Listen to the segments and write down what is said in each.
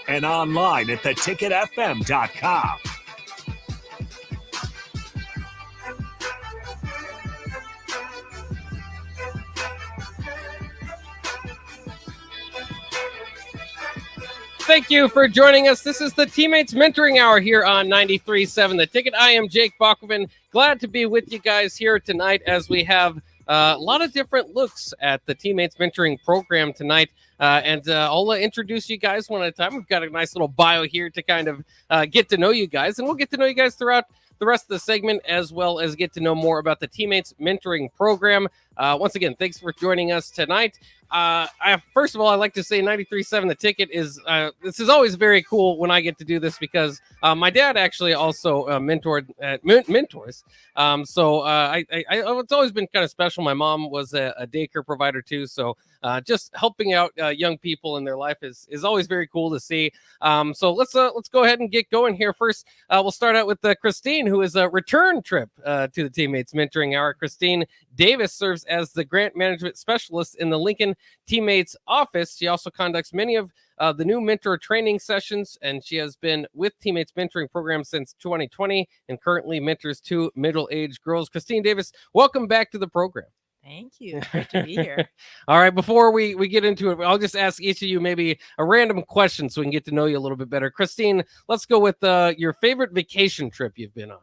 and online at theticketfm.com. Thank you for joining us. This is the Teammates Mentoring Hour here on 93.7 The Ticket. I am Jake Bachman. Glad to be with you guys here tonight as we have a lot of different looks at the Teammates Mentoring Program tonight. I'll introduce you guys one at a time. We've got a nice little bio here to kind of get to know you guys, and we'll get to know you guys throughout the rest of the segment, as well as get to know more about the Teammates Mentoring Program. Once again, thanks for joining us tonight. First of all, I'd like to say 93.7 The Ticket is, this is always very cool when I get to do this because my dad actually also mentors. It's always been kind of special. My mom was a daycare provider too. So just helping out young people in their life is always very cool to see. So let's go ahead and get going here. First, we'll start out with Christine, who is a return trip to the Teammates Mentoring Hour. Christine Davis serves as the grant management specialist in the Lincoln Teammates office. She also conducts many of the new mentor training sessions, and she has been with Teammates Mentoring Program since 2020 and currently mentors two middle-aged girls. Christine Davis, welcome back to the program. Thank you. Great to be here. All right, before we get into it, I'll just ask each of you maybe a random question so we can get to know you a little bit better. Christine, let's go with your favorite vacation trip you've been on.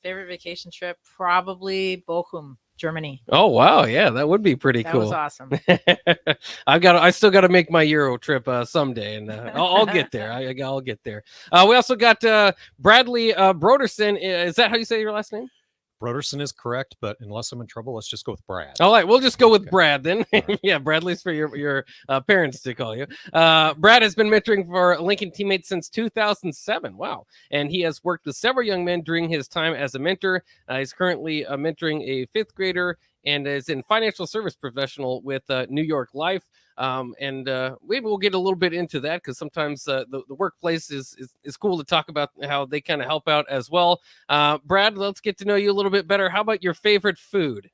Favorite vacation trip, probably Bochum, Germany. Oh wow, yeah, that would be pretty cool. That was awesome. I still got to make my Euro trip someday, and I'll get there. I'll get there. We also got Bradley Broderson. Is that how you say your last name? Broderson is correct, but unless I'm in trouble, let's just go with Brad. All right, we'll just go with Brad then. Right. Yeah, Bradley's for your parents to call you. Brad has been mentoring for Lincoln Teammates since 2007. Wow. And he has worked with several young men during his time as a mentor. He's currently mentoring a fifth grader and is in financial service professional with New York Life. Maybe we'll get a little bit into that because sometimes the workplace is cool to talk about how they kind of help out as well. Brad, let's get to know you a little bit better. How about your favorite food?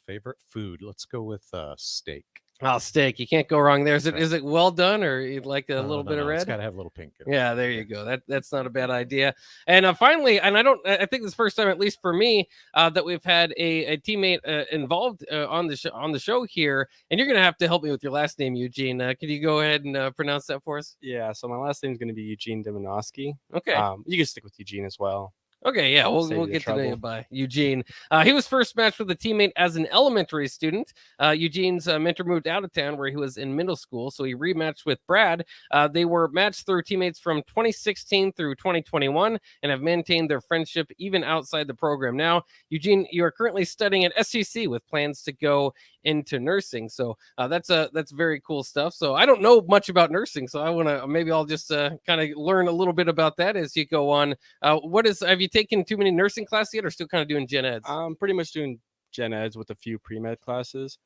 Favorite food? Let's go with steak. Oh, steak. You can't go wrong there. Is it well done, or you'd like a little bit of red? It's got to have a little pink. Yeah, there you go. That's not a bad idea. And finally, and I think this is the first time, at least for me, that we've had a teammate involved on the show here. And you're going to have to help me with your last name, Eugene. Could you go ahead and pronounce that for us? Yeah, so my last name is going to be Eugene Diminovsky. Okay. You can stick with Eugene as well. Okay, yeah, we'll get to know you by Eugene. He was first matched with a teammate as an elementary student. Eugene's mentor moved out of town where he was in middle school, so he rematched with Brad. They were matched through teammates from 2016 through 2021 and have maintained their friendship even outside the program. Now, Eugene, you are currently studying at SCC with plans to go into nursing. So that's very cool stuff. So I don't know much about nursing, so I want to I'll just kind of learn a little bit about that as you go on. Have you taken too many nursing classes yet, or still kind of doing gen eds? I'm pretty much doing gen eds with a few pre-med classes.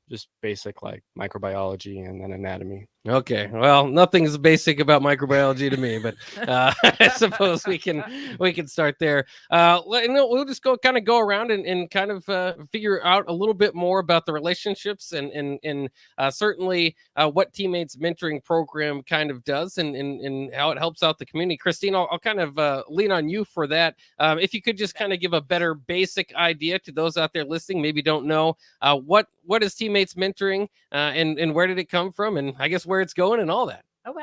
Just basic like microbiology and then anatomy. Okay, well, nothing's basic about microbiology to me, but I suppose we can start there. We'll just go around and kind of figure out a little bit more about the relationships and certainly what Teammates Mentoring Program kind of does and how it helps out the community. Christine, I'll kind of lean on you for that. If you could just kind of give a better basic idea to those out there listening, maybe don't know what is Teammates Mentoring and where did it come from, and I guess where it's going and all that. Oh,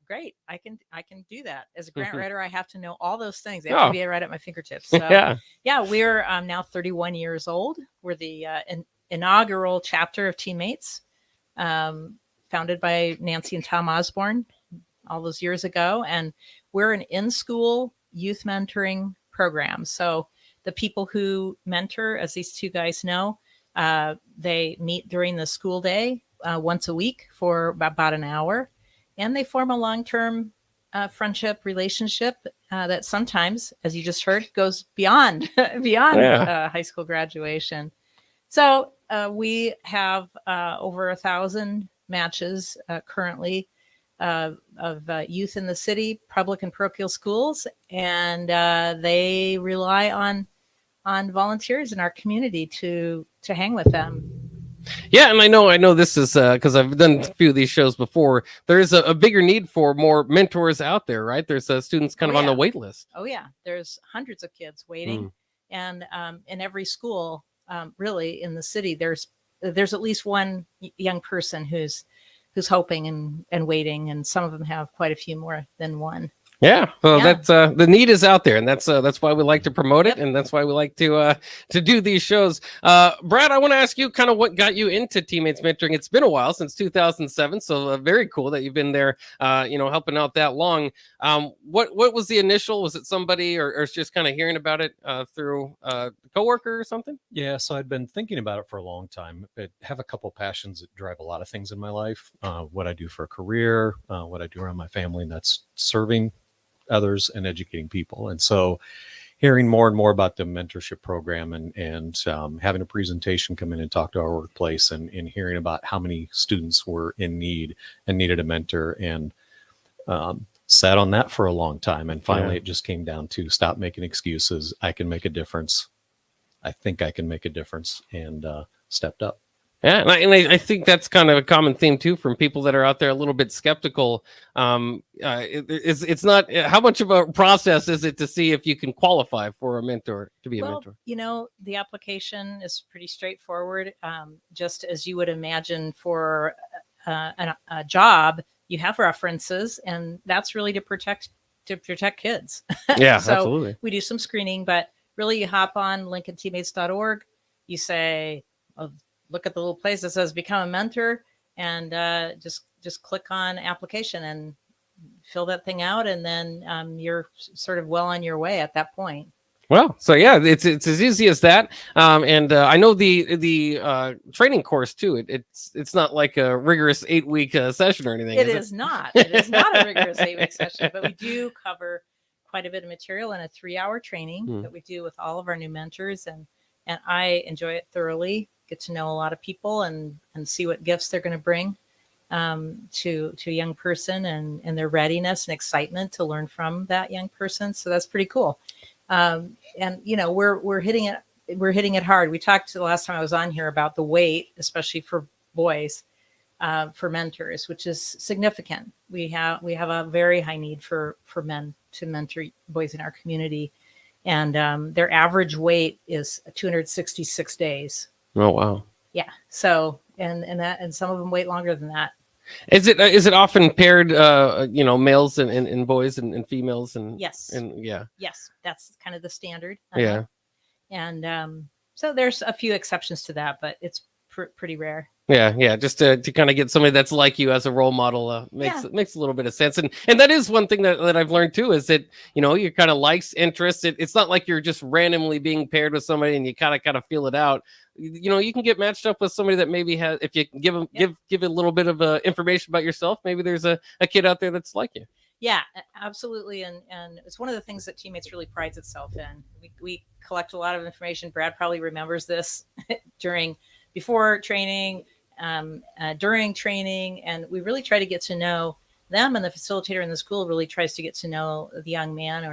great. I can do that. As a grant writer, I have to know all those things. They have to be right at my fingertips. So, yeah, we're now 31 years old. We're the inaugural chapter of Teammates, founded by Nancy and Tom Osborne all those years ago. And we're an in-school youth mentoring program. So the people who mentor, as these two guys know, they meet during the school day once a week for about an hour, and they form a long-term friendship relationship that sometimes, as you just heard, goes beyond high school graduation. So we have over 1,000 matches currently of youth in the city, public and parochial schools, and they rely on volunteers in our community to hang with them. Yeah, and I know this is because I've done a few of these shows before. There is a bigger need for more mentors out there, right? There's students kind of on the wait list. Oh yeah, there's hundreds of kids waiting, and in every school, really in the city, there's at least one young person who's hoping and waiting, and some of them have quite a few more than one. Yeah, well, that's the need is out there, and that's why we like to promote it, and that's why we like to do these shows. Brad, I want to ask you kind of what got you into Teammates Mentoring. It's been a while, since 2007, so very cool that you've been there, helping out that long. What was the initial? Was it somebody, or just kind of hearing about it through a coworker or something? Yeah, so I'd been thinking about it for a long time. I have a couple passions that drive a lot of things in my life. What I do for a career, what I do around my family, and that's serving others and educating people. And so hearing more and more about the mentorship program and having a presentation come in and talk to our workplace and hearing about how many students were in need and needed a mentor, and sat on that for a long time. And finally, it just came down to stop making excuses. I can make a difference. I think I can make a difference, and stepped up. Yeah, and I think that's kind of a common theme too from people that are out there a little bit skeptical. It's not how much of a process is it to see if you can qualify for a mentor, to be a mentor? The application is pretty straightforward. Just as you would imagine for a job, you have references, and that's really to protect kids. Yeah, so absolutely. We do some screening, but really you hop on lincolnteammates.org, you say, look at the little place that says become a mentor, and just click on application and fill that thing out, and then you're sort of well on your way at that point. Well, so yeah, it's as easy as that. And I know the training course too. It's not like a rigorous 8-week session or anything. It is not. It is not a rigorous 8-week session, but we do cover quite a bit of material in a 3-hour training that we do with all of our new mentors, and I enjoy it thoroughly. Get to know a lot of people and see what gifts they're going to bring to a young person, and their readiness and excitement to learn from that young person. So that's pretty cool. And we're hitting it hard. We talked the last time I was on here about the wait, especially for boys, for mentors, which is significant. We have a very high need for men to mentor boys in our community, and their average wait is 266 days. Oh wow! Yeah. So and some of them wait longer than that. Is it often paired, males and boys and females and yes, and yeah, yes, that's kind of the standard. Yeah, and so there's a few exceptions to that, but it's pretty rare. Yeah, just to kind of get somebody that's like you as a role model makes a little bit of sense, and that is one thing that I've learned too, is that your kind of likes, interests. It's not like you're just randomly being paired with somebody and you kind of feel it out. You can get matched up with somebody that maybe has, if you give them give a little bit of information about yourself, maybe there's a kid out there that's like you. Yeah, absolutely, and it's one of the things that Teammates really prides itself in. We collect a lot of information. Brad probably remembers this before training. During training, and we really try to get to know them, and the facilitator in the school really tries to get to know the young man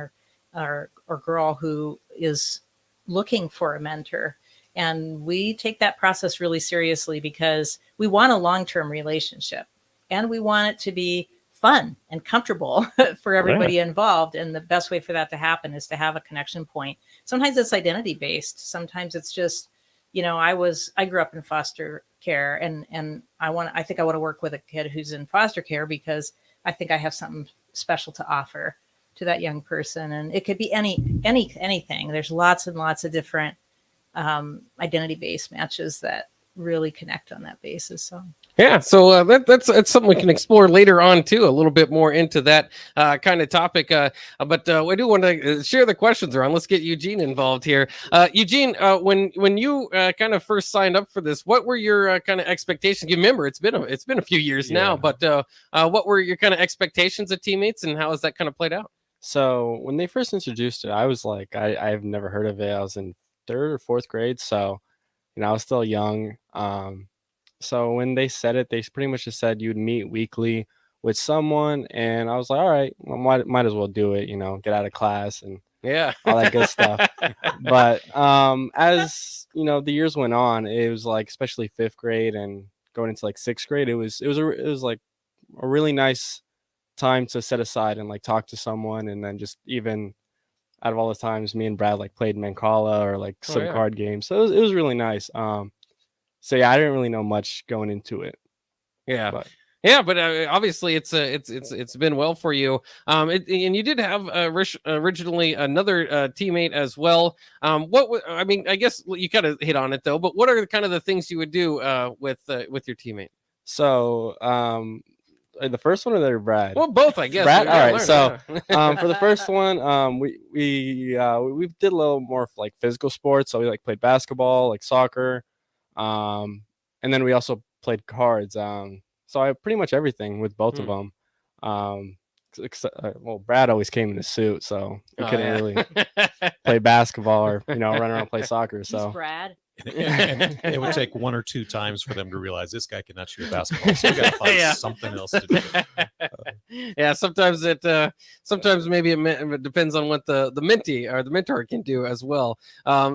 or girl who is looking for a mentor. And we take that process really seriously because we want a long-term relationship, and we want it to be fun and comfortable for everybody involved. And the best way for that to happen is to have a connection point. Sometimes it's identity based. Sometimes it's just, I grew up in foster care, and I think I want to work with a kid who's in foster care because I think I have something special to offer to that young person. And it could be anything. There's lots and lots of different identity-based matches that really connect on that basis. So yeah, so that's something we can explore later on too, a little bit more into that kind of topic. But we do want to share the questions around. Let's get Eugene involved here. Eugene, when you kind of first signed up for this, what were your kind of expectations? You remember it's been a few years now, but what were your kind of expectations of Teammates, and how has that kind of played out? So when they first introduced it, I was like, I've never heard of it. I was in 3rd or 4th grade, so I was still young. So when they said it, they pretty much just said you'd meet weekly with someone, and I was like, all right, well, might as well do it, get out of class and Yeah. all that good stuff. But as you know, the years went on, it was like, especially 5th grade and going into like 6th grade, it was like a really nice time to set aside and like talk to someone. And then just even out of all the times me and Brad like played Mancala or like some card games, so it was really nice. So yeah, I didn't really know much going into it. Yeah. But But obviously it's been well for you. And you did have originally another teammate as well. I mean, I guess you kind of hit on it though. But what are kind of the things you would do with your teammate? So the first one or the Brad? Well, both, I guess. Brad. All right. So yeah. for the first one, we did a little more like physical sports. So we like played basketball, like soccer, and then we also played cards. So I pretty much everything with both of them. Well, Brad always came in a suit, so we couldn't really play basketball or run around and play soccer. So He's Brad. And it would take 1 or 2 times for them to realize this guy cannot shoot a basketball. So we got to find something else to do. Yeah, sometimes maybe it depends on what the mentee or the mentor can do as well.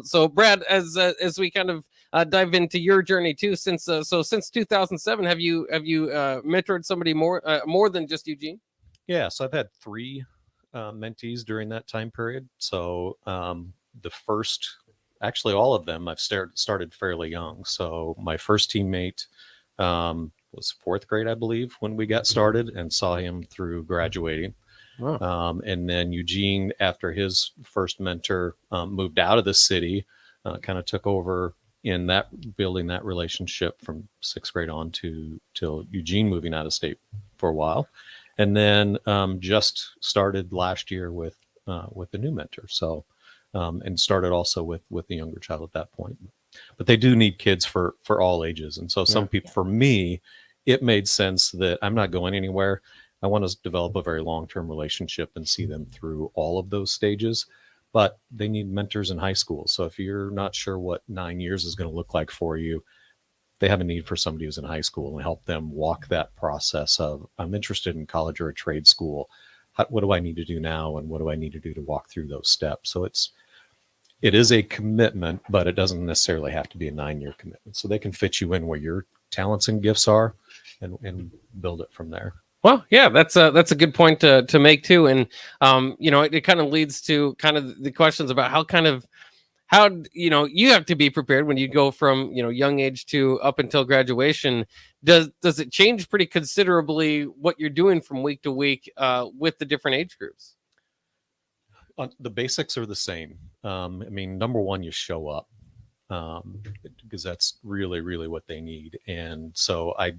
So Brad, as we kind of dive into your journey too, since 2007, have you mentored somebody more than just Eugene? Yeah, so I've had 3 mentees during that time period. So the first, actually all of them, I've started fairly young. So my first teammate was 4th grade, I believe, when we got started, and saw him through graduating. Wow. And then Eugene, after his first mentor moved out of the city, kind of took over in that, building that relationship from 6th grade on till Eugene moving out of state for a while. And then just started last year with a new mentor. So, and started also with the younger child at that point. But they do need kids for all ages. And so some people, for me, it made sense that I'm not going anywhere. I want to develop a very long-term relationship and see them through all of those stages. But they need mentors in high school. So if you're not sure what 9 years is going to look like for you, they have a need for somebody who's in high school and help them walk that process of, I'm interested in college or a trade school. What do I need to do now? And what do I need to do to walk through those steps? So it is a commitment, but it doesn't necessarily have to be a 9-year commitment. So they can fit you in where your talents and gifts are and build it from there. Well, yeah, that's a good point to make too. And, it kind of leads to kind of the questions about how you have to be prepared when you go from, young age to up until graduation. Does it change pretty considerably what you're doing from week to week with the different age groups? The basics are the same. I mean, number one, you show up because that's really, really what they need. And so I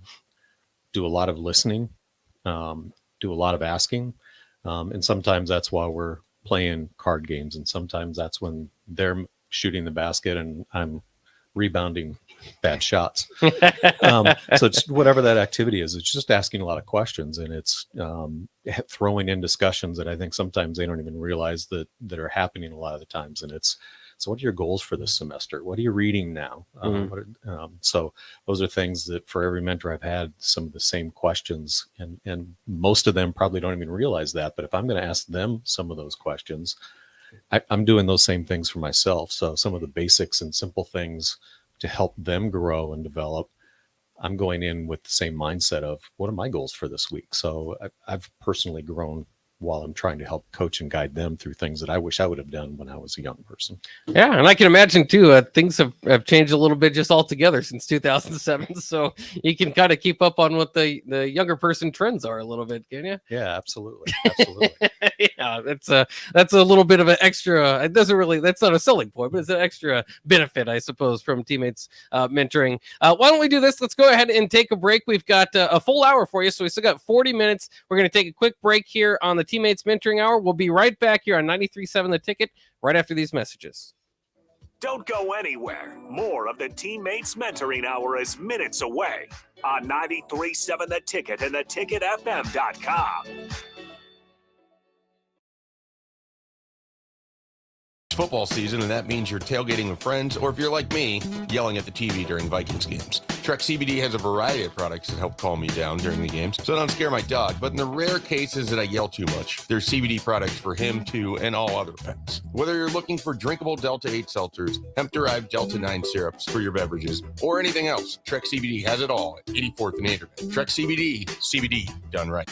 do a lot of listening, do a lot of asking. And sometimes that's while we're playing card games. And sometimes that's when they're shooting the basket and I'm rebounding bad shots. So it's whatever that activity is, it's just asking a lot of questions, and it's throwing in discussions that I think sometimes they don't even realize that are happening a lot of the times. And it's, so what are your goals for this semester? What are you reading now? So those are things that for every mentor I've had some of the same questions, and most of them probably don't even realize that. But if I'm going to ask them some of those questions, I'm doing those same things for myself. So some of the basics and simple things to help them grow and develop, I'm going in with the same mindset of what are my goals for this week? So I've personally grown while I'm trying to help coach and guide them through things that I wish I would have done when I was a young person. Yeah, and I can imagine too, things have changed a little bit just altogether since 2007. So you can kind of keep up on what the younger person trends are a little bit, can you? Yeah, absolutely. Absolutely. Yeah, that's a little bit of an extra. It doesn't really, that's not a selling point, but it's an extra benefit, I suppose, from teammates mentoring. Why don't we do this? Let's go ahead and take a break. We've got a full hour for you, so we still got 40 minutes. We're going to take a quick break here on the Teammates Mentoring Hour. We'll be right back here on 93.7 The Ticket right after these messages. Don't go anywhere. More of the Teammates Mentoring Hour is minutes away on 93.7 The Ticket and theticketfm.com. Football season, and that means you're tailgating with friends, or if you're like me, yelling at the TV during Vikings games. Trek CBD has a variety of products that help calm me down during the games, so I don't scare my dog. But in the rare cases that I yell too much, there's CBD products for him too, and all other pets. Whether you're looking for drinkable Delta 8 seltzers, hemp-derived Delta 9 syrups for your beverages, or anything else, Trek CBD has it all at 84th and Anderson. Trek CBD done right.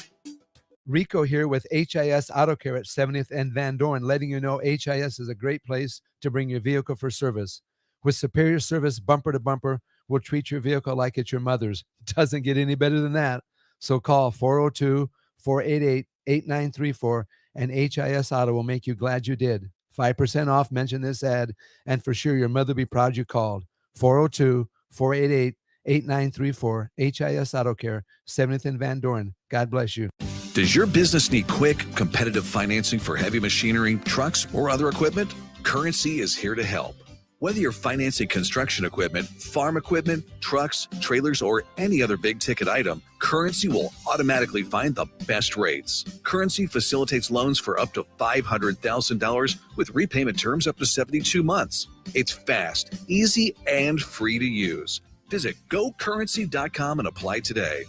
Rico here with HIS Auto Care at 70th and Van Dorn, letting you know HIS is a great place to bring your vehicle for service. With superior service bumper to bumper, we'll treat your vehicle like it's your mother's. Doesn't get any better than that. So call 402-488-8934 and HIS Auto will make you glad you did. 5% off, mention this ad, and for sure your mother will be proud you called. 402-488-8934, HIS Auto Care, 70th and Van Dorn. God bless you. Does your business need quick, competitive financing for heavy machinery, trucks, or other equipment? Currency is here to help. Whether you're financing construction equipment, farm equipment, trucks, trailers, or any other big-ticket item, Currency will automatically find the best rates. Currency facilitates loans for up to $500,000 with repayment terms up to 72 months. It's fast, easy, and free to use. Visit GoCurrency.com and apply today.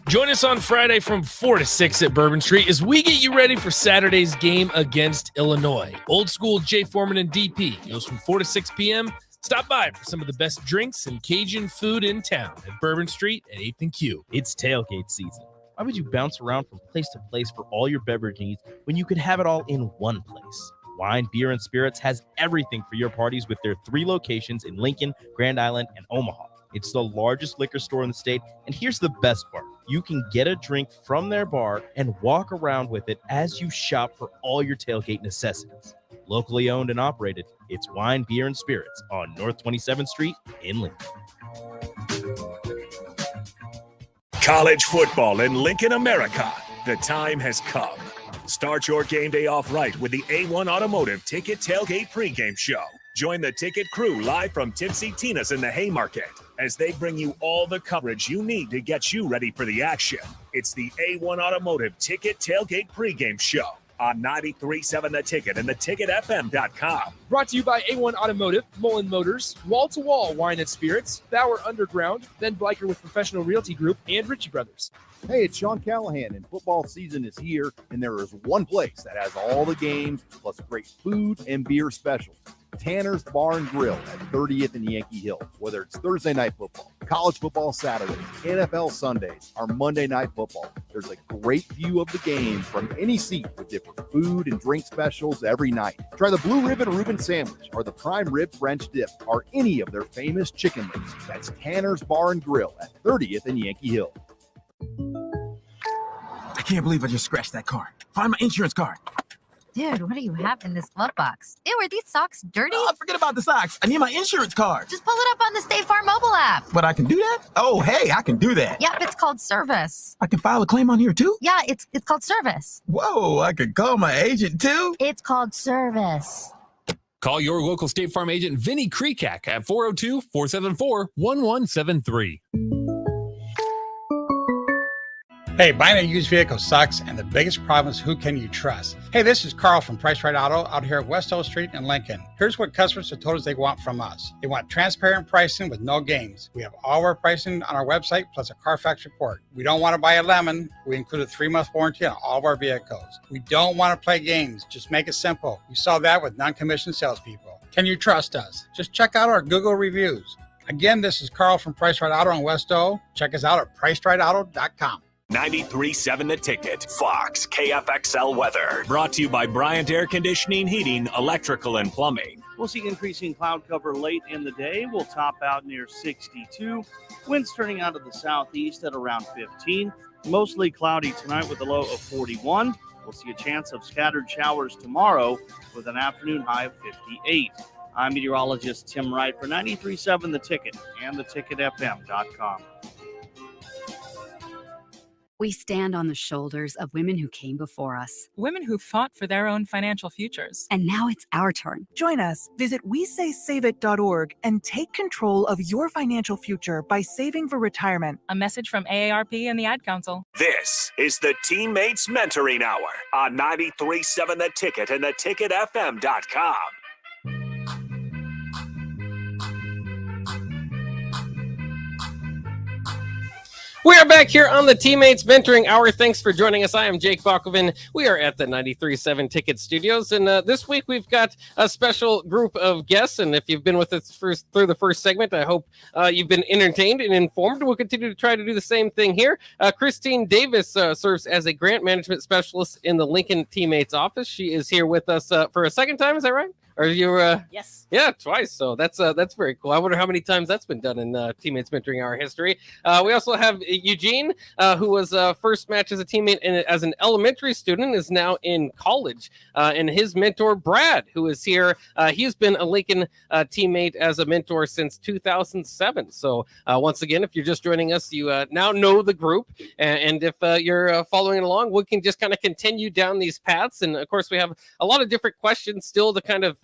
Join us on Friday from 4 to 6 at Bourbon Street as we get you ready for Saturday's game against Illinois. Old School Jay Foreman and DP goes from 4 to 6 p.m. Stop by for some of the best drinks and Cajun food in town at Bourbon Street at 8th and Q. It's tailgate season. Why would you bounce around from place to place for all your beverage needs when you could have it all in one place? Wine, Beer, and Spirits has everything for your parties with their 3 locations in Lincoln, Grand Island, and Omaha. It's the largest liquor store in the state, and here's the best part. You can get a drink from their bar and walk around with it as you shop for all your tailgate necessities. Locally owned and operated, it's Wine, Beer, and Spirits on North 27th Street in Lincoln. College football in Lincoln, America. The time has come. Start your game day off right with the A1 Automotive Ticket Tailgate pregame show. Join the ticket crew live from Tipsy Tina's in the Haymarket as they bring you all the coverage you need to get you ready for the action. It's the A1 Automotive Ticket Tailgate pregame show on 93.7 The Ticket and theticketfm.com. Brought to you by A1 Automotive, Mullen Motors, Wall to Wall Wine and Spirits, Bauer Underground, Ben Bleicher with Professional Realty Group, and Ritchie Brothers. Hey, it's Sean Callahan, and football season is here, and there is one place that has all the games, plus great food and beer specials. Tanner's Bar and Grill at 30th and Yankee Hill. Whether it's Thursday night football, college football Saturdays, NFL Sundays, or Monday night football, there's a great view of the game from any seat with different food and drink specials every night. Try the Blue Ribbon Reuben sandwich or the Prime Rib French dip or any of their famous chicken wings. That's Tanner's Bar and Grill at 30th and Yankee Hill. I can't believe I just scratched that card. Find my insurance card. Dude, what do you have in this glove box? Ew, are these socks dirty? Oh, forget about the socks. I need my insurance card. Just pull it up on the State Farm mobile app. But I can do that? Oh, hey, I can do that. Yep, it's called service. I can file a claim on here too? Yeah, it's called service. Whoa, I could call my agent too? It's called service. Call your local State Farm agent, Vinny Krekak, at 402-474-1173. Hey, buying a used vehicle sucks, and the biggest problem is who can you trust? Hey, this is Carl from Price Right Auto out here at West O Street in Lincoln. Here's what customers have told us they want from us. They want transparent pricing with no games. We have all our pricing on our website, plus a Carfax report. We don't want to buy a lemon. We include a 3-month warranty on all of our vehicles. We don't want to play games. Just make it simple. You saw that with non-commissioned salespeople. Can you trust us? Just check out our Google reviews. Again, this is Carl from Price Right Auto in West O. Check us out at pricerightauto.com. 93.7 The Ticket, Fox, KFXL weather. Brought to you by Bryant Air Conditioning, Heating, Electrical, and Plumbing. We'll see increasing cloud cover late in the day. We'll top out near 62. Winds turning out of the southeast at around 15. Mostly cloudy tonight with a low of 41. We'll see a chance of scattered showers tomorrow with an afternoon high of 58. I'm meteorologist Tim Wright for 93.7 The Ticket and theticketfm.com. We stand on the shoulders of women who came before us. Women who fought for their own financial futures. And now it's our turn. Join us. Visit WeSaySaveIt.org and take control of your financial future by saving for retirement. A message from AARP and the Ad Council. This is the Teammates Mentoring Hour on 93.7 The Ticket and theticketfm.com. We are back here on the Teammates Mentoring Hour. Thanks for joining us. I am Jake Bakoven. We are at the 93.7 Ticket Studios, and this week we've got a special group of guests. And if you've been with us through the first segment, I hope you've been entertained and informed. We'll continue to try to do the same thing here. Christine Davis serves as a grant management specialist in the Lincoln Teammates office. She is here with us for a second time. Is that right? Or you? Yes. Yeah, twice. So that's very cool. I wonder how many times that's been done in Teammates Mentoring Hour history. We also have Eugene, who was first matched as a teammate as an elementary student, is now in college. And his mentor, Brad, who is here, he's been a Lincoln teammate as a mentor since 2007. So once again, if you're just joining us, you now know the group. And if you're following along, we can just kind of continue down these paths. And of course, we have a lot of different questions still to kind of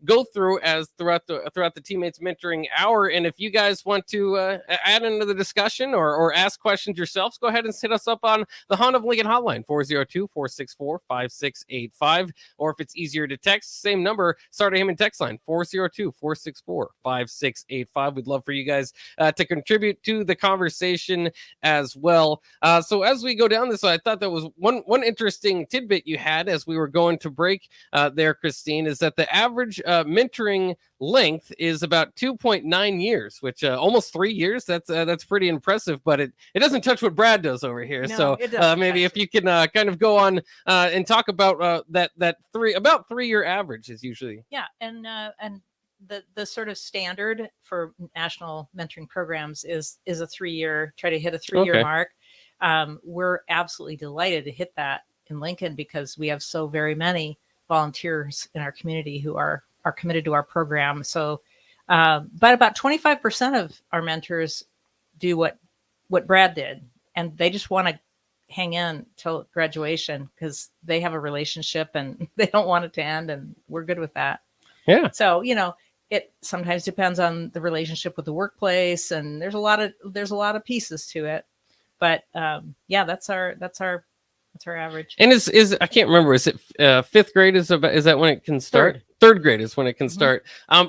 go through as throughout the Teammates Mentoring Hour. And if you guys want to add into the discussion or ask questions yourselves, go ahead and hit us up on the Honda of Lincoln hotline, 402-464-5685. Or if it's easier to text, same number, Sartor Hamann text line, 402-464-5685. We'd love for you guys to contribute to the conversation as well. So as we go down this, I thought that was one interesting tidbit you had as we were going to break there, Christine, is that the average mentoring length is about 2.9 years, which almost 3 years. That's pretty impressive, but it doesn't touch what Brad does over here. No, So maybe if you can kind of go on and talk about that 3 year average is usually. Yeah, and the sort of standard for national mentoring programs is a 3 year, try to hit a 3 year mark. We're absolutely delighted to hit that in Lincoln because we have so very many volunteers in our community who are committed to our program. So, but about 25% of our mentors do what Brad did, and they just want to hang in till graduation because they have a relationship and they don't want it to end, and we're good with that. Yeah. So, it sometimes depends on the relationship with the workplace, and there's a lot of pieces to it. But yeah, that's our average. And is I can't remember. Is it fifth grade? Is that when it can start? Third grade is when it can start.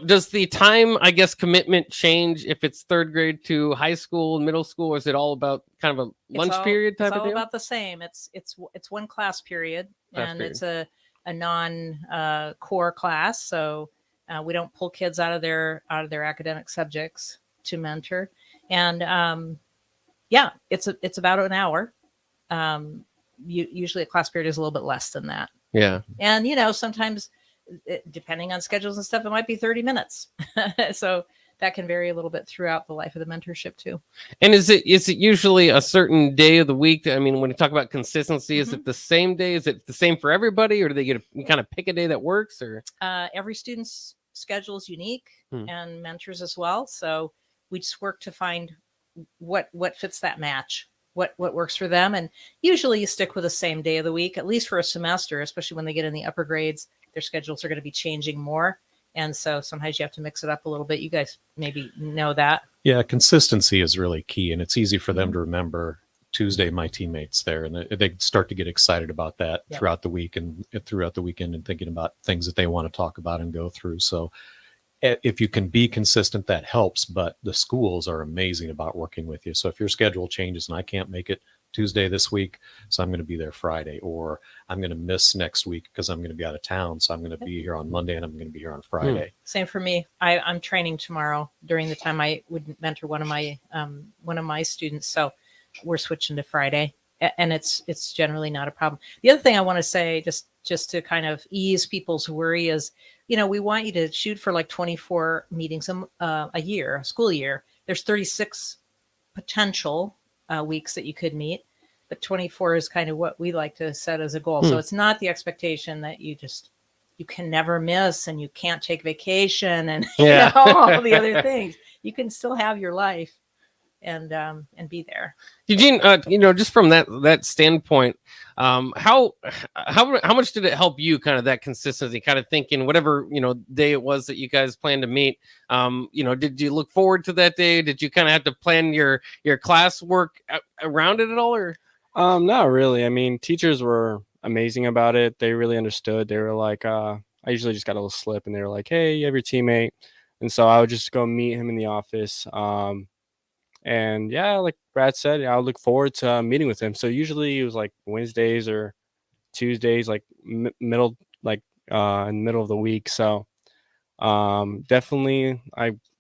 Does the time, I guess, commitment change if it's third grade to high school, middle school, or is it all about kind of a lunch period type of deal? It's all about the same. It's one class period, it's a non core class. So we don't pull kids out of their academic subjects to mentor. And yeah, it's about an hour. Usually a class period is a little bit less than that. Yeah. And, sometimes depending on schedules and stuff, it might be 30 minutes. So that can vary a little bit throughout the life of the mentorship too. And is it usually a certain day of the week? I mean, when you talk about consistency, is it the same day? Is it the same for everybody, or do they get to kind of pick a day that works? Or every student's schedule is unique and mentors as well. So we just work to find what fits that match. What works for them. And usually you stick with the same day of the week, at least for a semester, especially when they get in the upper grades, their schedules are going to be changing more. And so sometimes you have to mix it up a little bit. You guys maybe know that. Yeah, consistency is really key. And it's easy for them to remember Tuesday, my teammates there. And they start to get excited about that throughout the week and throughout the weekend and thinking about things that they want to talk about and go through. So if you can be consistent, that helps, but the schools are amazing about working with you. So if your schedule changes and I can't make it Tuesday this week, so I'm going to be there Friday, or I'm going to miss next week because I'm going to be out of town. So I'm going to be here on Monday and I'm going to be here on Friday. Same for me. I'm training tomorrow during the time I would mentor one of my students. So we're switching to Friday, and it's generally not a problem. The other thing I want to say, just to kind of ease people's worry, is we want you to shoot for like 24 meetings a year, a school year. There's 36 potential weeks that you could meet, but 24 is kind of what we like to set as a goal. So it's not the expectation that you can never miss and you can't take vacation and all the other things. You can still have your life and be there. Eugene, just from that standpoint, how much did it help you, kind of that consistency, kind of thinking whatever day it was that you guys planned to meet? Did you look forward to that day? Did you kind of have to plan your class work around it at all, or? Not really. I mean, teachers were amazing about it. They really understood. They were like, I usually just got a little slip, and they were like, "Hey, you have your teammate," and so I would just go meet him in the office. And yeah, like Brad said, I would look forward to meeting with him. So usually it was like Wednesdays or Tuesdays, like middle of the week. So definitely,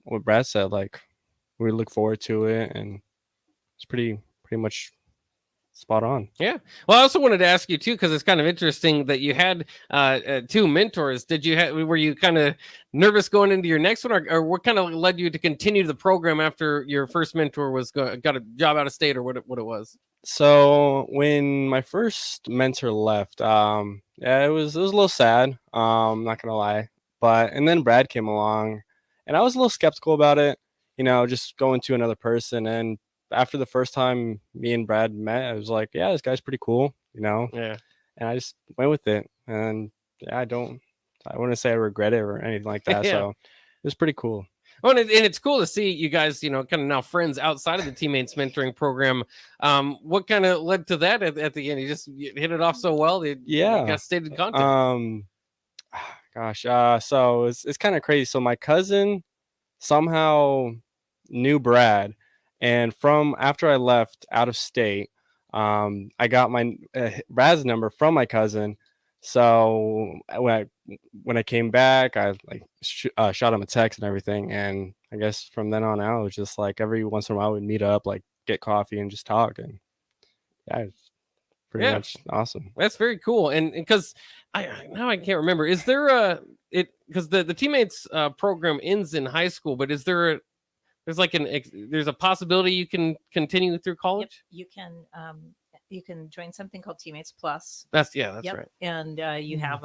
what Brad said, like we look forward to it, and it's pretty much spot on. Yeah. Well, I also wanted to ask you too, because it's kind of interesting that you had two mentors. Were you kind of nervous going into your next one, or what kind of led you to continue the program after your first mentor got a job out of state, or what it was? So when my first mentor left, it was a little sad. Not gonna lie, and then Brad came along, and I was a little skeptical about it. Just going to another person. And after the first time me and Brad met, I was like, yeah, this guy's pretty cool, Yeah. And I just went with it. And yeah, I wouldn't say I regret it or anything like that. Yeah. So it was pretty cool. Well, and it's cool to see you guys, kind of now friends outside of the Teammates Mentoring Program. What kind of led to that at the end? You hit it off so well. You got stayed in contact. So it's kind of crazy. So my cousin somehow knew Brad. And from after I left out of state, I got my Brad's number from my cousin. So when I came back, I shot him a text and everything. And I guess from then on out, it was just like every once in a while we'd meet up, like get coffee and just talk. And yeah, it's pretty much awesome. That's very cool. And because I can't remember, is there because the Teammates program ends in high school, but is there there's a possibility you can continue through college? Yep. You can join something called Teammates Plus. That's yep. Right. And you have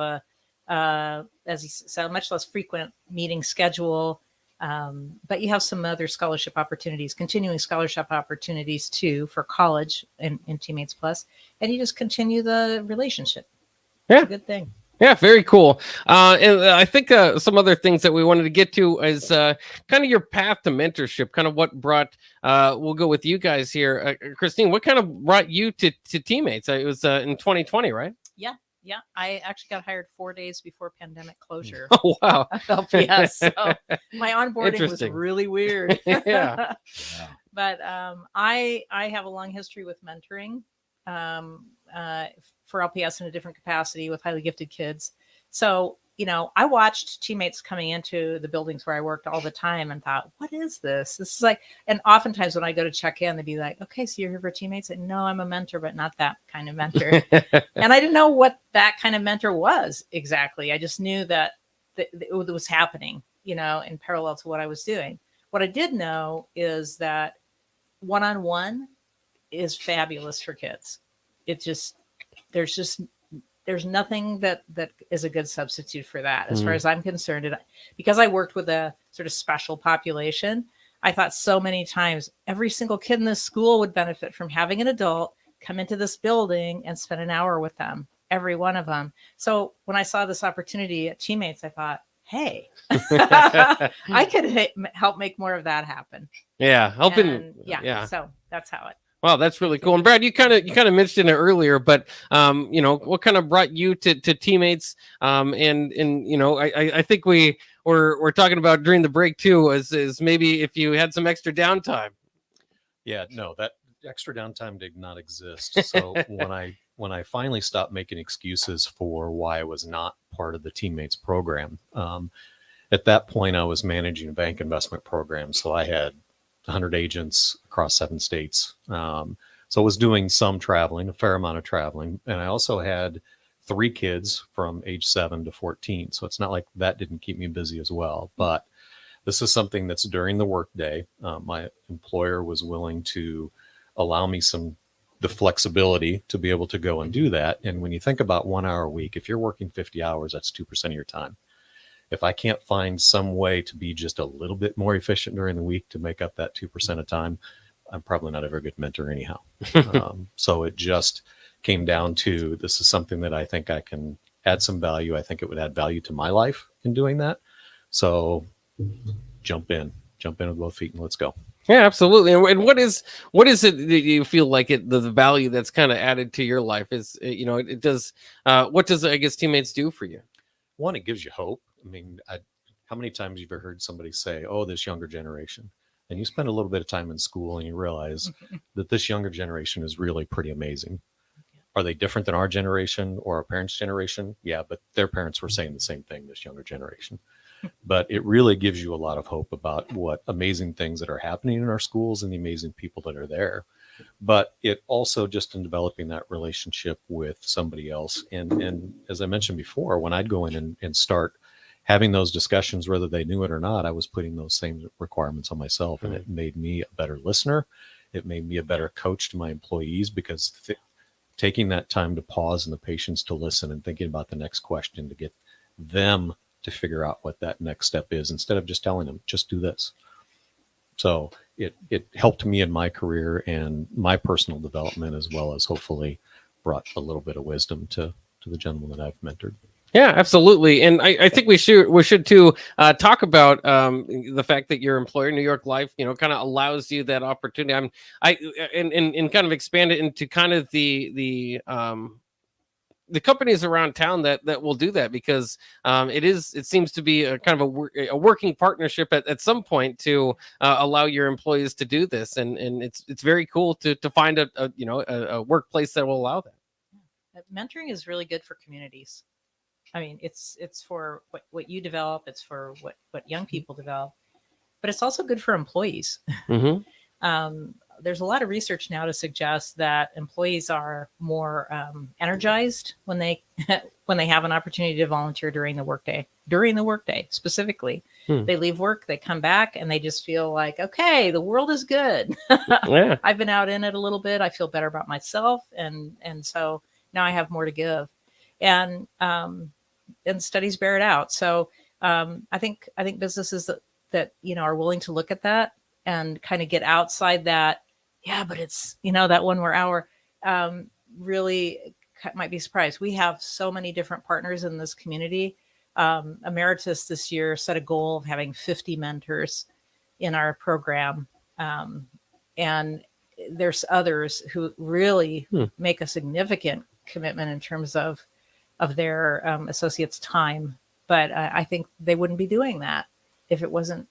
as you said, a much less frequent meeting schedule, but you have some other scholarship opportunities, continuing scholarship opportunities too for college in Teammates Plus, and you just continue the relationship. Yeah, it's a good thing. Yeah, very cool. And I think some other things that we wanted to get to is kind of your path to mentorship, kind of what brought, we'll go with you guys here. Christine, what kind of brought you to Teammates? It was in 2020, right? Yeah. I actually got hired 4 days before pandemic closure. Oh, wow. LPS. So my onboarding was really weird. Yeah. But I have a long history with mentoring. For LPS in a different capacity with highly gifted kids. So, I watched teammates coming into the buildings where I worked all the time and thought, what is this? This is like, and oftentimes when I go to check in, they'd be like, okay, so you're here for teammates? And no, I'm a mentor, but not that kind of mentor. And I didn't know what that kind of mentor was exactly. I just knew that it was happening, in parallel to what I was doing. What I did know is that one-on-one is fabulous for kids. There's nothing that is a good substitute for that as far as I'm concerned. Because I worked with a sort of special population, I thought so many times every single kid in this school would benefit from having an adult come into this building and spend an hour with them, every one of them. So when I saw this opportunity at Teammates, I thought, hey, I could help make more of that happen. Yeah, So that's how it. Wow, that's really cool. And Brad, you kind of mentioned it earlier, but what kind of brought you to Teammates? I think we're talking about during the break too, is maybe if you had some extra downtime. Yeah, no, that extra downtime did not exist. So when I finally stopped making excuses for why I was not part of the Teammates program, at that point I was managing a bank investment program, so I had 100 agents across 7 states. So I was doing some traveling, a fair amount of traveling. And I also had 3 kids from age 7 to 14. So it's not like that didn't keep me busy as well. But this is something that's during the workday. My employer was willing to allow me the flexibility to be able to go and do that. And when you think about 1 hour a week, if you're working 50 hours, that's 2% of your time. If I can't find some way to be just a little bit more efficient during the week to make up that 2% of time, I'm probably not a very good mentor anyhow. So it just came down to, this is something that I think I can add some value. I think it would add value to my life in doing that. So jump in with both feet and let's go. Yeah, absolutely. And what is it that you feel like the value that's kind of added to your life is, it does, what does, I guess, Teammates do for you? One, it gives you hope. I mean, how many times you've ever heard somebody say, oh, this younger generation, and you spend a little bit of time in school and you realize that this younger generation is really pretty amazing. Are they different than our generation or our parents' generation? Yeah, but their parents were saying the same thing, this younger generation. But it really gives you a lot of hope about what amazing things that are happening in our schools and the amazing people that are there. But it also just in developing that relationship with somebody else. And as I mentioned before, when I'd go in and start having those discussions, whether they knew it or not, I was putting those same requirements on myself. And it made me a better listener. It made me a better coach to my employees, because taking that time to pause and the patience to listen and thinking about the next question to get them to figure out what that next step is, instead of just telling them, just do this. So it helped me in my career and my personal development, as well as hopefully brought a little bit of wisdom to the gentleman that I've mentored. Yeah, absolutely. And I think we should too talk about the fact that your employer, New York Life, kind of allows you that opportunity. And kind of expand it into kind of the companies around town that will do that, because it seems to be a kind of a working partnership at some point to allow your employees to do this, and it's very cool to find a workplace that will allow that. Mentoring is really good for communities. I mean, it's for what you develop, it's for what young people develop, but it's also good for employees. Mm-hmm. There's a lot of research now to suggest that employees are more energized when they have an opportunity to volunteer during the workday specifically. They leave work, they come back, and they just feel like, okay, the world is good. Yeah. I've been out in it a little bit. I feel better about myself. And so now I have more to give. And studies bear it out. So I think businesses that are willing to look at that and kind of get outside that, yeah, but it's, that 1 more hour, really might be surprised. We have so many different partners in this community. Emeritus this year set a goal of having 50 mentors in our program. And there's others who really make a significant commitment in terms of their associates' time. But I think they wouldn't be doing that if it wasn't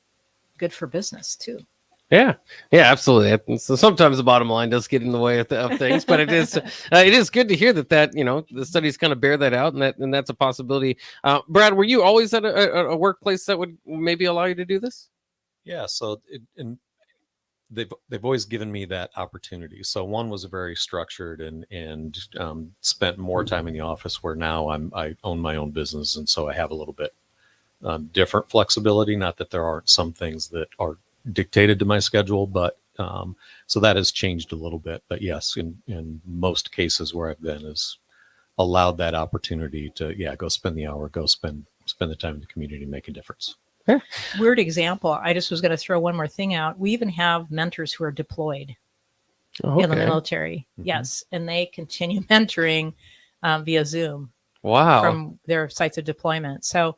good for business too. Yeah, absolutely. So sometimes the bottom line does get in the way of things, but it is good to hear that the studies kind of bear that out, and that's a possibility. Brad, were you always at a workplace that would maybe allow you to do this? Yeah. So they've always given me that opportunity. So one was very structured and spent more time in the office, where now I own my own business, and so I have a little bit different flexibility. Not that there aren't some things that are dictated to my schedule, but so that has changed a little bit. But yes, in most cases where I've been, is allowed that opportunity to go spend the hour, go spend the time in the community, make a difference. Weird example. I just was going to throw one more thing out. We even have mentors who are deployed in the military. Mm-hmm. Yes. And they continue mentoring via Zoom. Wow. From their sites of deployment. So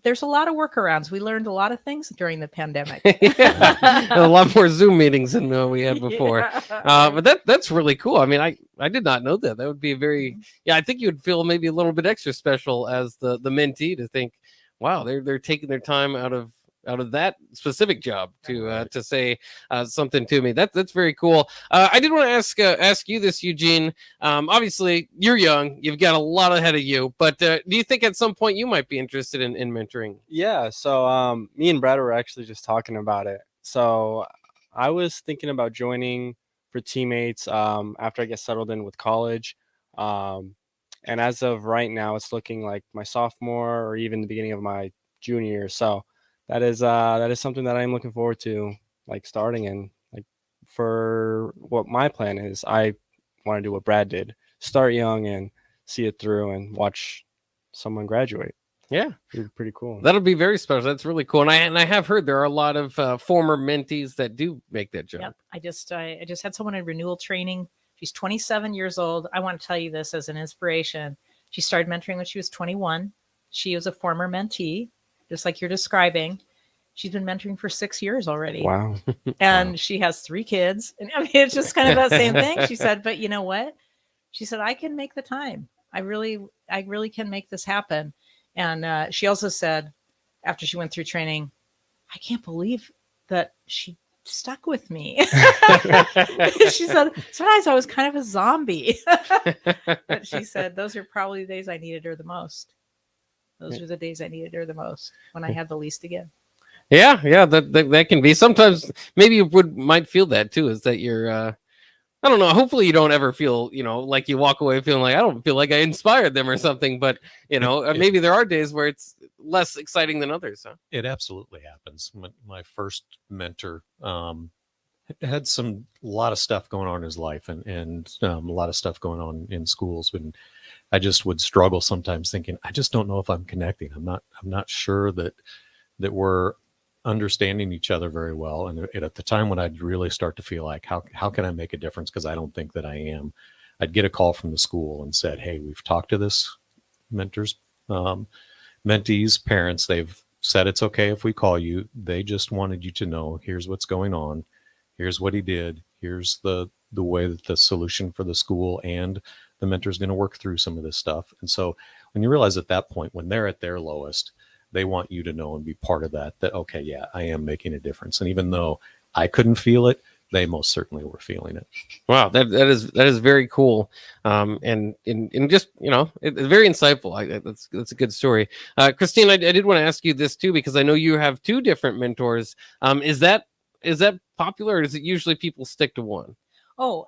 there's a lot of workarounds. We learned a lot of things during the pandemic. A lot more Zoom meetings than we had before. But that's really cool. I mean, I did not know that. That would be I think you would feel maybe a little bit extra special as the mentee to think, wow, they're taking their time out of that specific job to say something to me. That's very cool. I did want to ask you this, Eugene. Obviously, you're young. You've got a lot ahead of you. But do you think at some point you might be interested in mentoring? Yeah. So me and Brad were actually just talking about it. So I was thinking about joining for Teammates after I get settled in with college. And as of right now, it's looking like my sophomore or even the beginning of my junior year. So that is something that I'm looking forward to, like starting. And like for what my plan is, I want to do what Brad did, start young and see it through and watch someone graduate. Yeah, pretty cool. That'll be very special. That's really cool. And I have heard there are a lot of former mentees that do make that jump. Yep. I just had someone in renewal training. She's 27 years old. I want to tell you this as an inspiration. She started mentoring when she was 21. She was a former mentee, just like you're describing. She's been mentoring for 6 years already. Wow. And she has 3 kids. And I mean, it's just kind of that same thing. She said, but you know what? She said, I can make the time. I really can make this happen. And she also said, after she went through training, I can't believe that she stuck with me. She said, sometimes I was kind of a zombie. But she said, those are probably the days I needed her the most. Those are the days I needed her the most, when I had the least to give. Yeah, that can be. Sometimes maybe you might feel that too, is that you're I don't know. Hopefully you don't ever feel, like you walk away feeling like I don't feel like I inspired them or something. But, maybe there are days where it's less exciting than others. Huh? It absolutely happens. My first mentor had a lot of stuff going on in his life and a lot of stuff going on in schools. And I just would struggle sometimes thinking, I just don't know if I'm connecting. I'm not sure that we're understanding each other very well. And at the time when I'd really start to feel like, how can I make a difference? Because I don't think that I am. I'd get a call from the school and said, hey, we've talked to this mentors, mentees, parents. They've said it's okay if we call you. They just wanted you to know, here's what's going on. Here's what he did. Here's the way that the solution for the school and the mentor is going to work through some of this stuff. And so when you realize at that point, when they're at their lowest, they want you to know and be part of that, okay, yeah, I am making a difference. And even though I couldn't feel it, they most certainly were feeling it. Wow, that is very cool. And just, it's very insightful. That's a good story. Christine, I did want to ask you this too, because I know you have 2 different mentors. Is that popular, or is it usually people stick to one? 2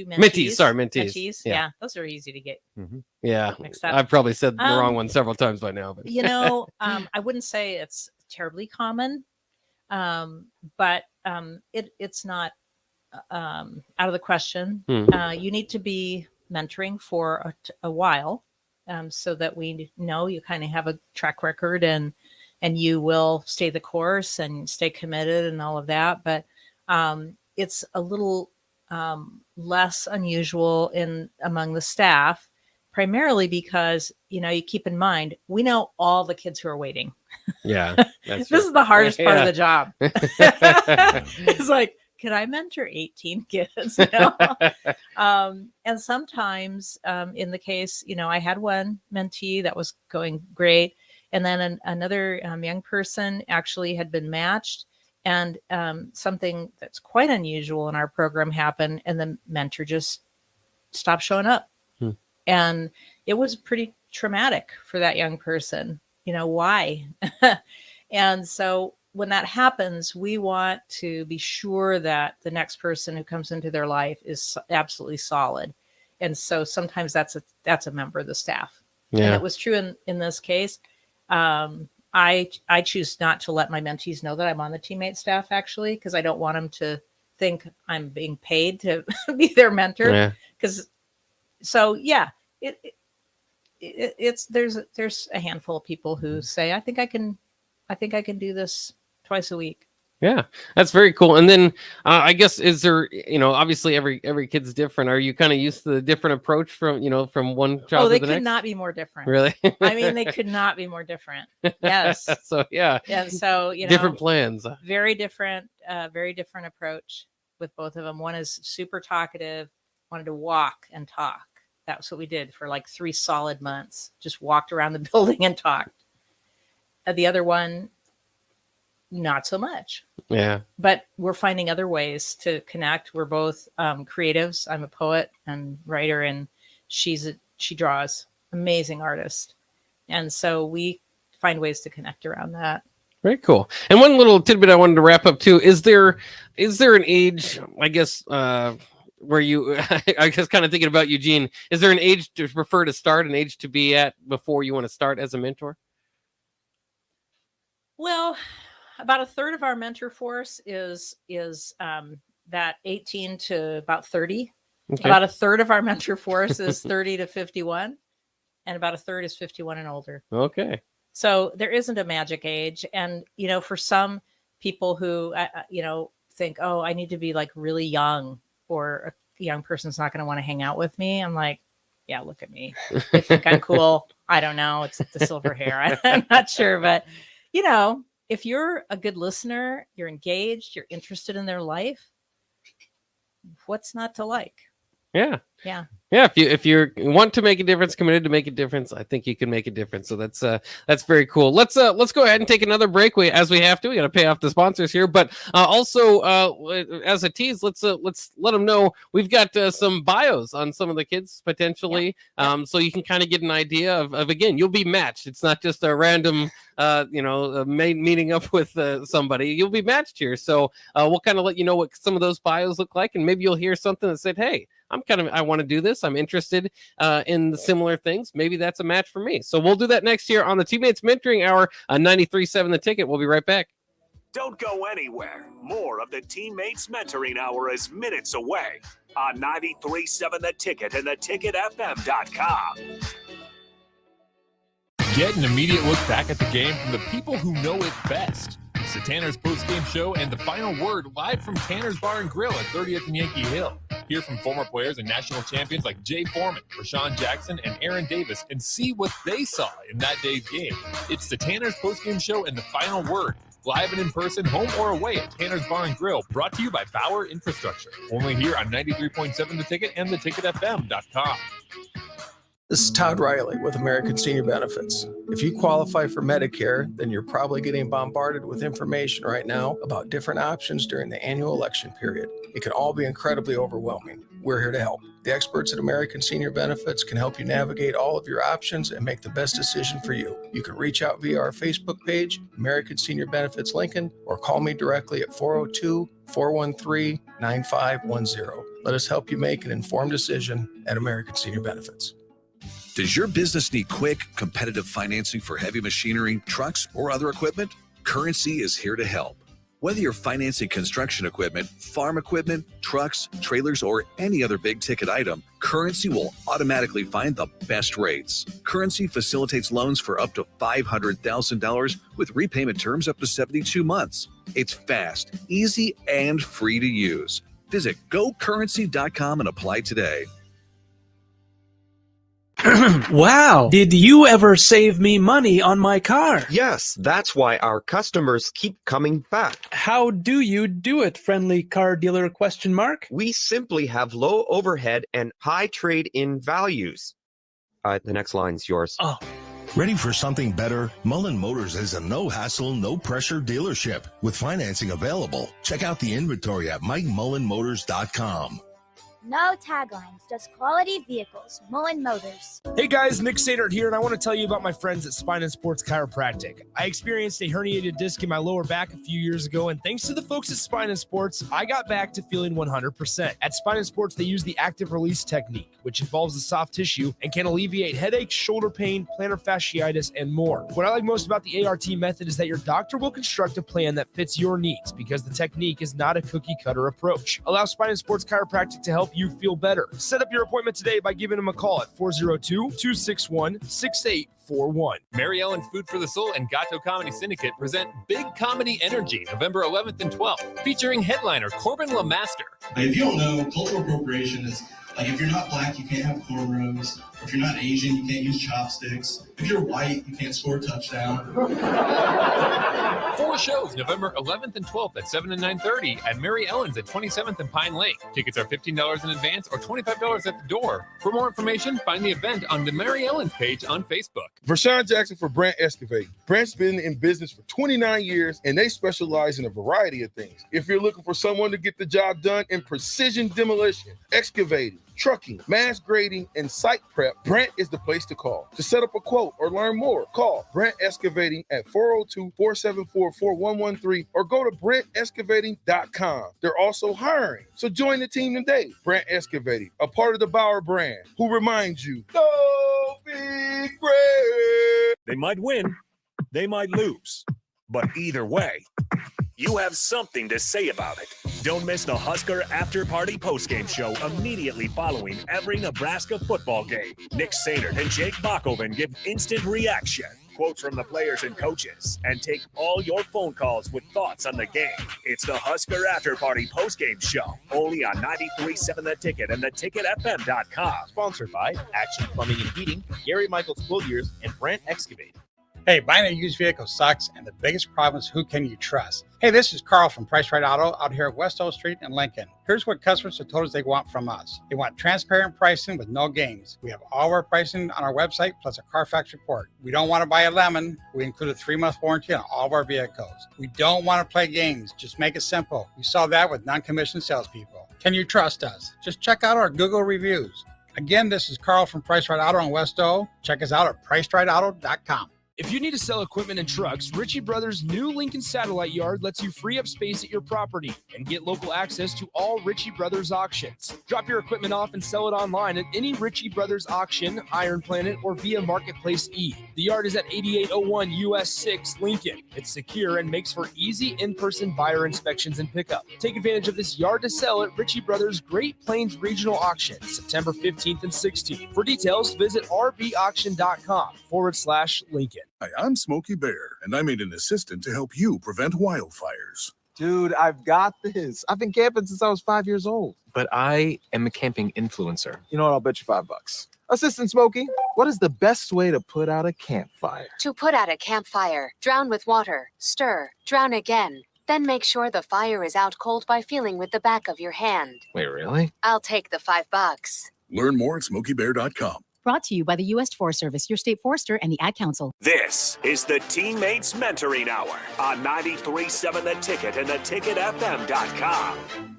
mentees. Mentees. Yeah, those are easy to get. Mm-hmm. Yeah, mixed up. I've probably said the wrong one several times by now. But. I wouldn't say it's terribly common, but it's not out of the question. You need to be mentoring for a while, so that we know you kind of have a track record and you will stay the course and stay committed and all of that. But it's a little less unusual among the staff, primarily because you keep in mind we know all the kids who are waiting. Yeah, this is the hardest part of the job. It's like, can I mentor 18 kids? And sometimes, in the case, I had one mentee that was going great, and then another young person actually had been matched. And something that's quite unusual in our program happened, and the mentor just stopped showing up. And it was pretty traumatic for that young person. Why? And so when that happens, we want to be sure that the next person who comes into their life is absolutely solid. And so sometimes that's a member of the staff. Yeah. And it was true in this case. I choose not to let my mentees know that I'm on the teammate staff, actually, because I don't want them to think I'm being paid to be their mentor. There's a handful of people who say, I think I can do this twice a week. Yeah, that's very cool. And then I guess, is there, obviously every kid's different. Are you kind of used to the different approach from one child to the next? Oh, they could not be more different. Really? I mean, they could not be more different. Yes. So, yeah. And so, different plans. Very different approach with both of them. One is super talkative, wanted to walk and talk. That's what we did for like 3 solid months. Just walked around the building and talked. The other one, not so much. Yeah. But we're finding other ways to connect. We're both creatives. I'm a poet and writer, and she draws. Amazing artist. And so we find ways to connect around that. Very cool. And one little tidbit I wanted to wrap up too, is there an age, I guess, where you, I guess kind of thinking about Eugene, is there an age to prefer to start, an age to be at before you want to start as a mentor? Well, about a third of our mentor force is that 18 to about 30. Okay. About a third of our mentor force is 30 to 51, and about a third is 51 and older. Okay. So there isn't a magic age. And, for some people who, think, oh, I need to be like really young, or a young person's not going to want to hang out with me. I'm like, yeah, look at me. I think I'm cool. I don't know. It's the silver hair. I'm not sure. But, if you're a good listener, you're engaged, you're interested in their life, what's not to like? Yeah. Yeah. Yeah, if you want to make a difference, committed to make a difference, I think you can make a difference. So that's very cool. Let's go ahead and take another break. As we have to, we got to pay off the sponsors here, but also as a tease, let's let them know we've got some bios on some of the kids potentially, so you can kind of get an idea of again, you'll be matched. It's not just a random meeting up with somebody. You'll be matched here. So we'll kind of let you know what some of those bios look like, and maybe you'll hear something that said, hey, I want to do this. I'm interested in similar things. Maybe that's a match for me. So we'll do that next year on the Teammates Mentoring Hour on 93.7 The Ticket. We'll be right back. Don't go anywhere. More of the Teammates Mentoring Hour is minutes away on 93.7 The Ticket and theticketfm.com. Get an immediate look back at the game from the people who know it best. It's the Tanner's post-game show and the final word live from Tanner's Bar and Grill at 30th and Yankee Hill. Hear from former players and national champions like Jay Foreman, Rashawn Jackson, and Aaron Davis, and see what they saw in that day's game. It's the Tanner's post-game show and the final word, live and in person, home or away at Tanner's Bar and Grill, brought to you by Bauer Infrastructure. Only here on 93.7 The Ticket and theticketfm.com. This is Todd Riley with American Senior Benefits. If you qualify for Medicare, then you're probably getting bombarded with information right now about different options during the annual election period. It can all be incredibly overwhelming. We're here to help. The experts at American Senior Benefits can help you navigate all of your options and make the best decision for you. You can reach out via our Facebook page, American Senior Benefits Lincoln, or call me directly at 402-413-9510. Let us help you make an informed decision at American Senior Benefits. Does your business need quick, competitive financing for heavy machinery, trucks, or other equipment? Currency is here to help. Whether you're financing construction equipment, farm equipment, trucks, trailers, or any other big-ticket item, Currency will automatically find the best rates. Currency facilitates loans for up to $500,000 with repayment terms up to 72 months. It's fast, easy, and free to use. Visit gocurrency.com and apply today. Wow. Did you ever save me money on my car? Yes, that's why our customers keep coming back. How do you do it, friendly car dealer ? We simply have low overhead and high trade-in values. The next line's yours. Oh. Ready for something better? Mullen Motors is a no-hassle, no-pressure dealership with financing available. Check out the inventory at MikeMullenMotors.com. No taglines, just quality vehicles. Mullen Motors. Hey guys, Nick Sadert here, and I want to tell you about my friends at Spine and Sports Chiropractic. I experienced a herniated disc in my lower back a few years ago, and thanks to the folks at Spine and Sports, I got back to feeling 100%. At Spine and Sports, they use the active release technique, which involves the soft tissue and can alleviate headaches, shoulder pain, plantar fasciitis, and more. What I like most about the ART method is that your doctor will construct a plan that fits your needs because the technique is not a cookie-cutter approach. Allow Spine and Sports Chiropractic to help you feel better. Set up your appointment today by giving them a call at 402-261-6841. Mary Ellen's Food for the Soul and Gato Comedy Syndicate present Big Comedy Energy November 11th and 12th, featuring headliner Corbin LeMaster. If you don't know, cultural appropriation is like if you're not black, you can't have cornrows. If you're not Asian, you can't use chopsticks. If you're white, you can't score a touchdown. 4 shows November 11th and 12th at 7 and 9:30 at Mary Ellen's at 27th and Pine Lake. Tickets are $15 in advance or $25 at the door. For more information, find the event on the Mary Ellen's page on Facebook. Vershawn Jackson for Brandt Excavating. Brandt's been in business for 29 years, and they specialize in a variety of things. If you're looking for someone to get the job done in precision demolition, excavating, trucking, mass grading, and site prep, Brandt is the place to call. To set up a quote or learn more, call Brandt Excavating at 402-474-4113 or go to BrandtExcavating.com. They're also hiring, so join the team today. Brandt Excavating, a part of the Bauer brand, who reminds you, go big Brandt. They might win, they might lose, but either way, you have something to say about it. Don't miss the Husker After Party postgame show immediately following every Nebraska football game. Nick Sadert and Jake Bakoven give instant reaction, quotes from the players and coaches, and take all your phone calls with thoughts on the game. It's the Husker After Party postgame show, only on 93.7 The Ticket and theticketfm.com. Sponsored by Action Plumbing and Heating, Gary Michaels Clothiers, and Brent Excavate. Hey, buying a used vehicle sucks, and the biggest problem is who can you trust? Hey, this is Carl from Price Right Auto out here at West O Street in Lincoln. Here's what customers have told us they want from us. They want transparent pricing with no games. We have all of our pricing on our website, plus a Carfax report. We don't want to buy a lemon. We include a 3-month warranty on all of our vehicles. We don't want to play games. Just make it simple. We saw that with non-commissioned salespeople. Can you trust us? Just check out our Google reviews. Again, this is Carl from Price Right Auto in West O. Check us out at PriceRightAuto.com. If you need to sell equipment and trucks, Ritchie Brothers' new Lincoln Satellite Yard lets you free up space at your property and get local access to all Ritchie Brothers auctions. Drop your equipment off and sell it online at any Ritchie Brothers auction, Iron Planet, or via Marketplace E. The yard is at 8801 US 6 Lincoln. It's secure and makes for easy in-person buyer inspections and pickup. Take advantage of this yard to sell at Ritchie Brothers' Great Plains Regional Auction, September 15th and 16th. For details, visit rbauction.com/Lincoln. Hi, I'm Smokey Bear, and I made an assistant to help you prevent wildfires. Dude, I've got this. I've been camping since I was 5 years old. But I am a camping influencer. You know what? I'll bet you $5. Assistant Smokey, what is the best way to put out a campfire? To put out a campfire, drown with water, stir, drown again. Then make sure the fire is out cold by feeling with the back of your hand. Wait, really? I'll take the $5. Learn more at SmokeyBear.com. Brought to you by the U.S. Forest Service, your state forester, and the Ad Council. This is the Teammates Mentoring Hour on 93.7 The Ticket and theticketfm.com.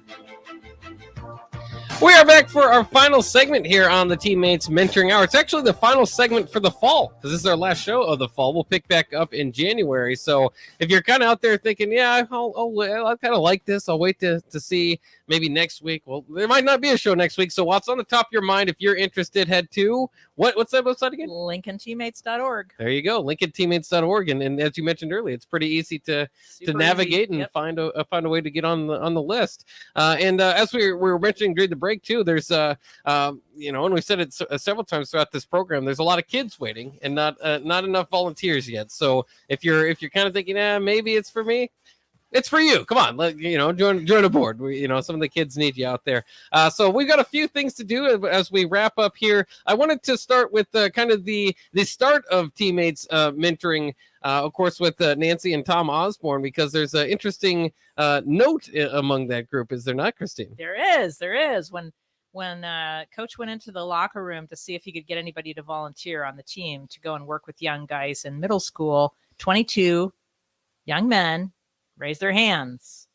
We are back for our final segment here on the Teammates Mentoring Hour. It's actually the final segment for the fall, because this is our last show of the fall. We'll pick back up in January. So if you're kind of out there thinking, yeah, I kind of like this, I'll wait to see maybe next week. Well, there might not be a show next week. So what's on the top of your mind? If you're interested, head to what's that website again? LincolnTeammates.org. There you go, LincolnTeammates.org. And as you mentioned earlier, it's pretty easy to navigate and find a way to get on the list. And as we were mentioning during the break too, there's and we said it several times throughout this program, there's a lot of kids waiting and not enough volunteers yet. So if you're kind of thinking, maybe it's for me, it's for you. Come on, join aboard. Some of the kids need you out there. So we've got a few things to do as we wrap up here. I wanted to start with kind of the start of Teammates mentoring, of course, with Nancy and Tom Osborne, because there's an interesting note among that group. Is there not, Christine? There is. When Coach went into the locker room to see if he could get anybody to volunteer on the team to go and work with young guys in middle school, 22 young men raised their hands.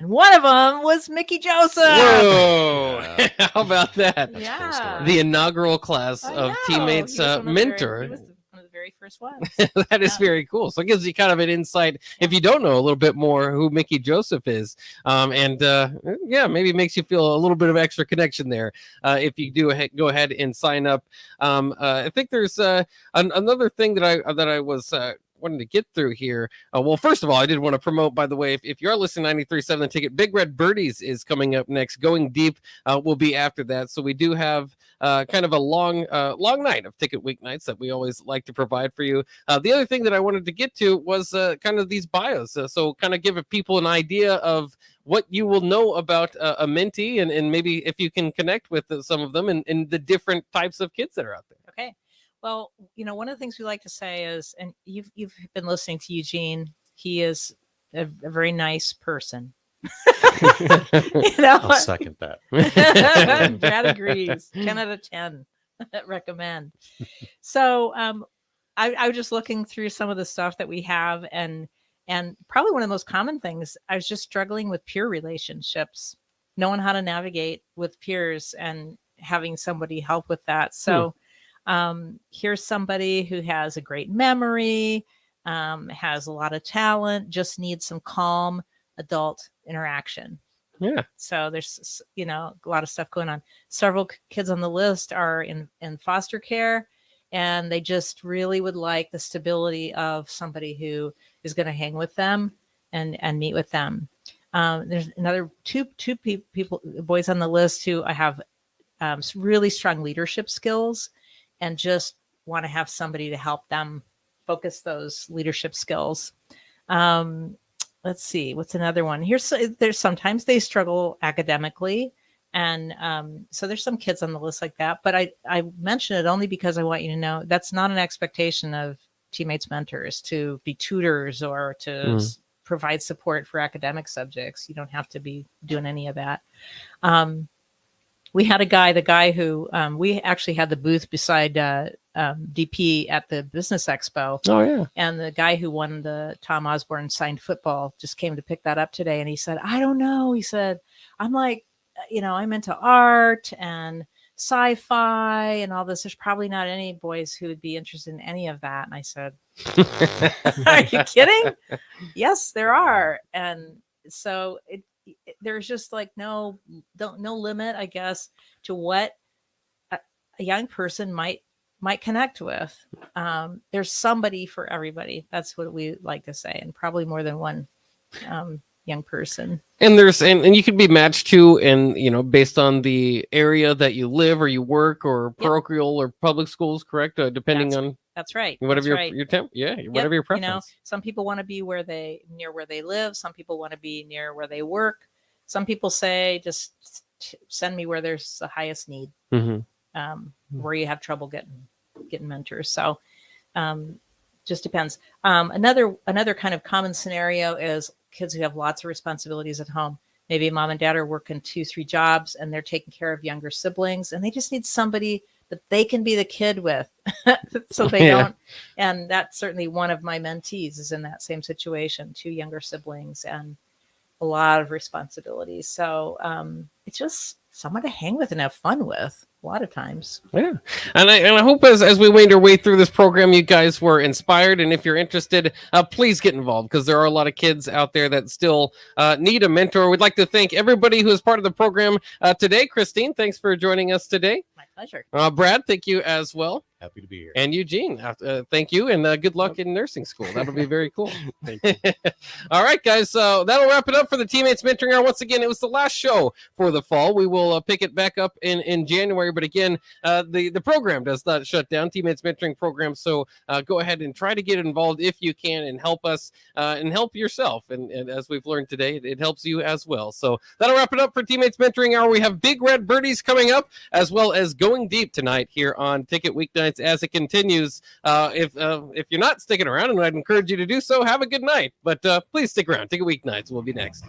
And one of them was Mickey Joseph. Whoa. How about that? Yeah. The inaugural class of Teammates Mentor. He was one of the very first ones. That is very cool. So it gives you kind of an insight, if you don't know a little bit more, who Mickey Joseph is. Maybe it makes you feel a little bit of extra connection there. If you do go ahead and sign up. I think there's another thing that I was wanting to get through here. Well, first of all, I did want to promote, by the way, if you are listening to 93.7 The Ticket, Big Red Birdies is coming up next. Going Deep will be after that. So we do have kind of a long night of ticket weeknights that we always like to provide for you. The other thing that I wanted to get to was kind of these bios. So kind of give people an idea of what you will know about a mentee, and maybe if you can connect with some of them and the different types of kids that are out there. Okay. Well, one of the things we like to say is, and you've been listening to Eugene, he is a very nice person. I'll second that. Brad agrees. 10 out of 10. Recommend. So I was just looking through some of the stuff that we have, and probably one of the most common things, I was just struggling with peer relationships, knowing how to navigate with peers and having somebody help with that. So here's somebody who has a great memory, has a lot of talent, just needs some calm adult interaction. Yeah. So there's, a lot of stuff going on. Several kids on the list are in foster care, and they just really would like the stability of somebody who is going to hang with them and meet with them. There's another two people, boys on the list who I have really strong leadership skills and just want to have somebody to help them focus those leadership skills. Let's see, what's another one? There's sometimes they struggle academically. And so there's some kids on the list like that. But I mention it only because I want you to know that's not an expectation of Teammates Mentors to be tutors or to provide support for academic subjects. You don't have to be doing any of that. We had the guy who we actually had the booth beside DP at the Business Expo. Oh, yeah. And the guy who won the Tom Osborne signed football just came to pick that up today. And he said, I don't know. He said, I'm like, I'm into art and sci-fi and all this. There's probably not any boys who would be interested in any of that. And I said, are you kidding? Yes, there are. And so there's just like no limit, I guess, to what a young person might connect with. There's somebody for everybody. That's what we like to say, and probably more than one young person. And and you can be matched to, and based on the area that you live or you work, or parochial or public schools, correct? Depending on that's right. Whatever that's your temp, whatever your preference. Some people want to be near where they live. Some people want to be near where they work. Some people say just send me where there's the highest need, where you have trouble getting mentors. So just depends. Another kind of common scenario is kids who have lots of responsibilities at home. Maybe mom and dad are working 2-3 jobs and they're taking care of younger siblings, and they just need somebody that they can be the kid with so they don't. And that's certainly one of my mentees is in that same situation, 2 younger siblings and a lot of responsibilities. So it's just someone to hang with and have fun with a lot of times. Yeah. And I hope as we made our way through this program, you guys were inspired. And if you're interested, please get involved, because there are a lot of kids out there that still need a mentor. We'd like to thank everybody who is part of the program today. Christine, thanks for joining us today. My pleasure. Brad, thank you as well. Happy to be here. And Eugene, thank you, and good luck in nursing school. That'll be very cool. Thank you. All right, guys, so that'll wrap it up for the Teammates Mentoring Hour. Once again, it was the last show for the fall. We will pick it back up in January, but again, the program does not shut down, Teammates Mentoring Program, so go ahead and try to get involved if you can, and help us and help yourself. And as we've learned today, it helps you as well. So that'll wrap it up for Teammates Mentoring Hour. We have Big Red Birdies coming up, as well as Going Deep tonight here on Ticket Weeknights as it continues. If you're not sticking around, and I'd encourage you to do so, have a good night. But please stick around. Ticket Weeknights will be next.